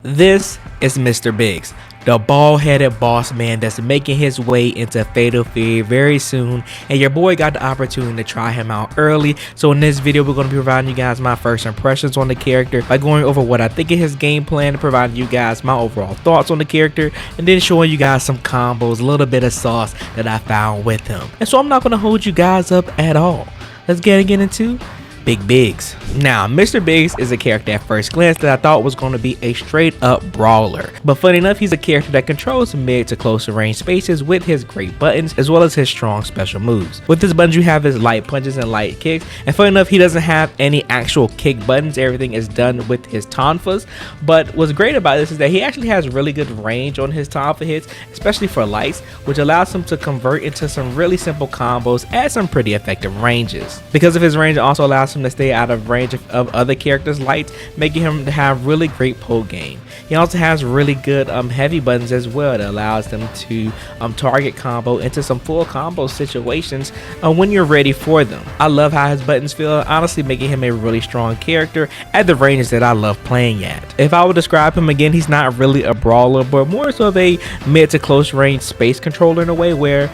This is Mr. Biggs, the bald-headed boss man that's making his way into Fatal Fury very soon, and your boy got the opportunity to try him out early. So in this video, we're going to be providing you guys my first impressions on the character by going over what I think of his game plan, providing you guys my overall thoughts on the character, and then showing you guys some combos, a little bit of sauce that I found with him. And so I'm not going to hold you guys up at all. Let's get into Big Biggs. Now, Mr. Biggs is a character at first glance that I thought was going to be a straight up brawler. But funny enough, he's a character that controls mid to closer range spaces with his great buttons as well as his strong special moves. With his buttons, you have his light punches and light kicks. And funny enough, he doesn't have any actual kick buttons. Everything is done with his tonfas. But what's great about this is that he actually has really good range on his tonfa hits, especially for lights, which allows him to convert into some really simple combos at some pretty effective ranges. Because of his range, it also allows him to stay out of range of other characters' lights, making him to have really great pull game. He also has really good heavy buttons as well that allows them to target combo into some full combo situations when you're ready for them. I love how his buttons feel, honestly making him a really strong character at the ranges that I love playing at. If I would describe him again, he's not really a brawler, but more so of a mid to close range space controller in a way where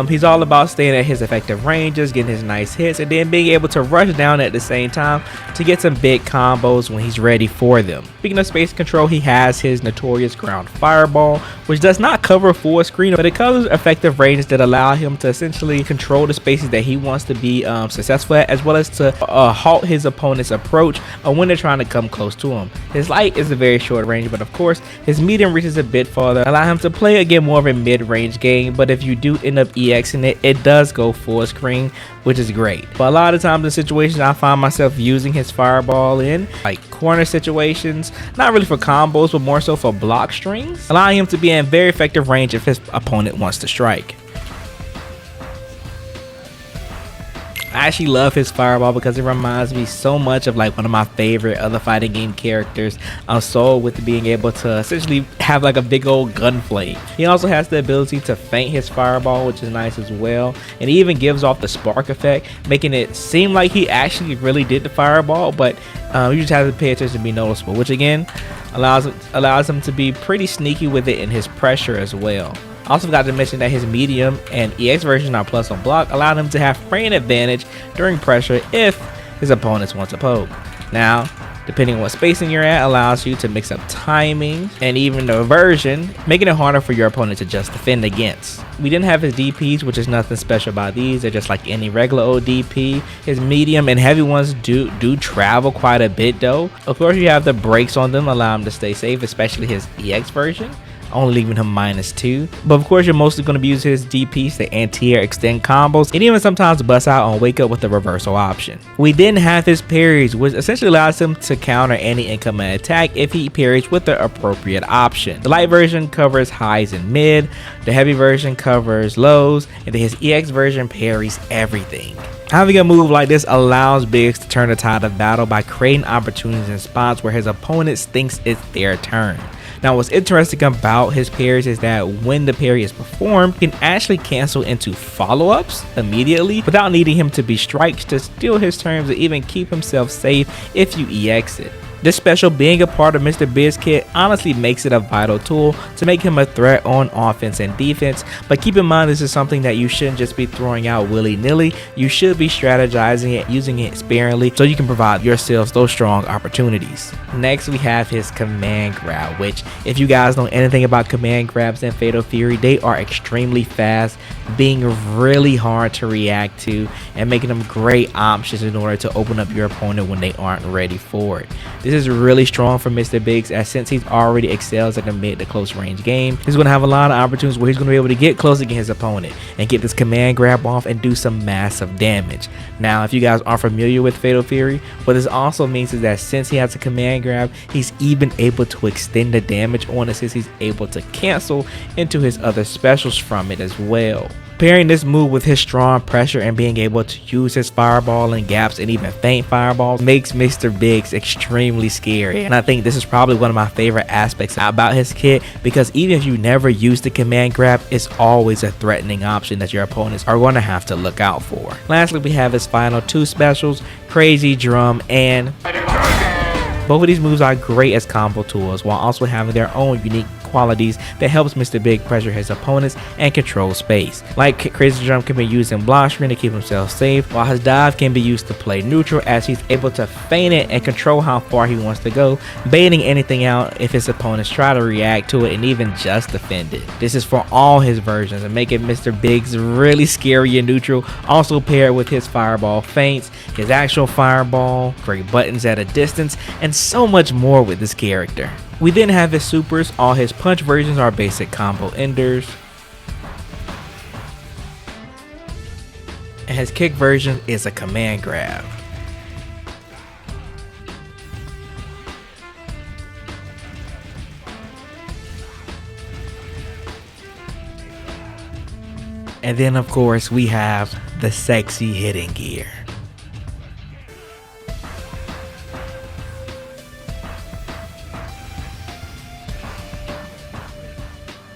he's all about staying at his effective ranges, getting his nice hits, and then being able to rush down at the same time to get some big combos when he's ready for them. Speaking of space control, he has his notorious ground fireball, which does not cover full screen, but it covers effective ranges that allow him to essentially control the spaces that he wants to be successful at, as well as to halt his opponent's approach when they're trying to come close to him. His light is a very short range, but of course his medium reaches a bit farther, allow him to play again more of a mid-range game. But if you do end up EXing it, it does go full screen, which is great. But a lot of times in situations I find myself using his fireball in like corner situations, not really for combos but more so for block strings, allowing him to be in very effective range if his opponent wants to strike. I actually love his fireball because it reminds me so much of like one of my favorite other fighting game characters, Soul, with being able to essentially have like a big old gun flame. He also has the ability to feint his fireball, which is nice as well, and he even gives off the spark effect, making it seem like he actually really did the fireball, but you just have to pay attention to be noticeable, which again allows him to be pretty sneaky with it in his pressure as well. I also forgot to mention that his medium and EX version are plus on block, allowing him to have frame advantage during pressure if his opponents want to poke. Now, depending on what spacing you're at, allows you to mix up timing and even the aversion, making it harder for your opponent to just defend against. We didn't have his DPs, which is nothing special about these. They're just like any regular old DP. His medium and heavy ones do travel quite a bit though. Of course, you have the brakes on them, allow him to stay safe, especially his EX version, only leaving him -2. But of course, you're mostly going to be using his DPs to anti-air extend combos, and even sometimes bust out on wake up with the reversal option. We didn't have his parries, which essentially allows him to counter any incoming attack if he parries with the appropriate option. The light version covers highs and mid, the heavy version covers lows, and then his EX version parries everything. Having a move like this allows Biggs to turn the tide of battle by creating opportunities in spots where his opponent thinks it's their turn. Now, what's interesting about his parries is that when the parry is performed, he can actually cancel into follow-ups immediately without needing him to be striked to steal his turns or even keep himself safe if you EX it. This special being a part of Mr. Biggs' kit honestly makes it a vital tool to make him a threat on offense and defense, but keep in mind this is something that you shouldn't just be throwing out willy-nilly. You should be strategizing it, using it sparingly, so you can provide yourselves those strong opportunities. Next, we have his command grab, which if you guys know anything about command grabs in Fatal Fury, they are extremely fast, being really hard to react to, and making them great options in order to open up your opponent when they aren't ready for it. This is really strong for Mr. Biggs, as since he's already excels at the mid to close range game, he's going to have a lot of opportunities where he's going to be able to get close against his opponent and get this command grab off and do some massive damage. Now, if you guys aren't familiar with Fatal Fury, what this also means is that since he has a command grab, he's even able to extend the damage on it, since he's able to cancel into his other specials from it as well. Pairing this move with his strong pressure and being able to use his fireball and gaps and even feint fireballs makes Mr. Biggs extremely scary. And I think this is probably one of my favorite aspects about his kit, because even if you never use the command grab, it's always a threatening option that your opponents are going to have to look out for. Lastly, we have his final two specials, Crazy Drum and Both of these moves are great as combo tools while also having their own unique qualities that helps Mr. Big pressure his opponents and control space. Like Crazy Jump can be used in block screen to keep himself safe, while his dive can be used to play neutral as he's able to feint it and control how far he wants to go, baiting anything out if his opponents try to react to it and even just defend it. This is for all his versions and making Mr. Big's really scary in neutral, also paired with his fireball feints, his actual fireball, great buttons at a distance, and so much more with this character. We then have his supers. All his punch versions are basic combo enders, and his kick version is a command grab. And then of course we have the sexy hitting gear.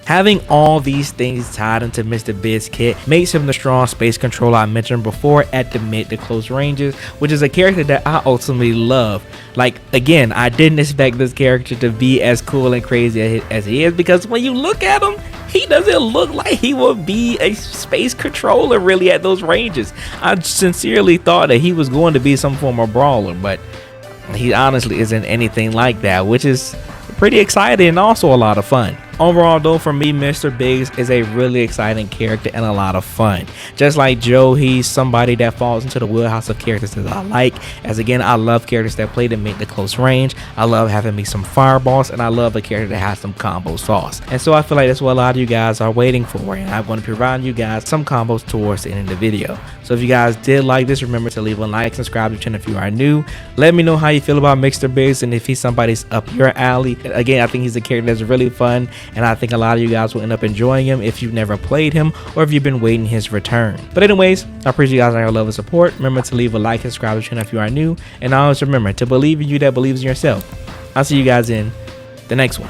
Having all these things tied into Mr. Big's kit makes him the strong space controller I mentioned before at the mid to close ranges, which is a character that I ultimately love. Like, again, I didn't expect this character to be as cool and crazy as he is, because when you look at him, he doesn't look like he would be a space controller really at those ranges. I sincerely thought that he was going to be some form of brawler, but he honestly isn't anything like that, which is pretty exciting and also a lot of fun. Overall though, for me, Mr. Biggs is a really exciting character and a lot of fun. Just like Joe, he's somebody that falls into the wheelhouse of characters that I like, as again, I love characters that play to make the close range. I love having me some fireballs, and I love a character that has some combo sauce. And so I feel like that's what a lot of you guys are waiting for, and I'm going to provide you guys some combos towards the end of the video. So if you guys did like this, remember to leave a like, subscribe to the channel if you are new. Let me know how you feel about Mr. Biggs and if he's somebody's up your alley. Again, I think he's a character that's really fun, and I think a lot of you guys will end up enjoying him if you've never played him or if you've been waiting his return. But anyways, I appreciate you guys on your love and support. Remember to leave a like and subscribe to the channel if you are new, and always remember to believe in you that believes in yourself. I'll see you guys in the next one.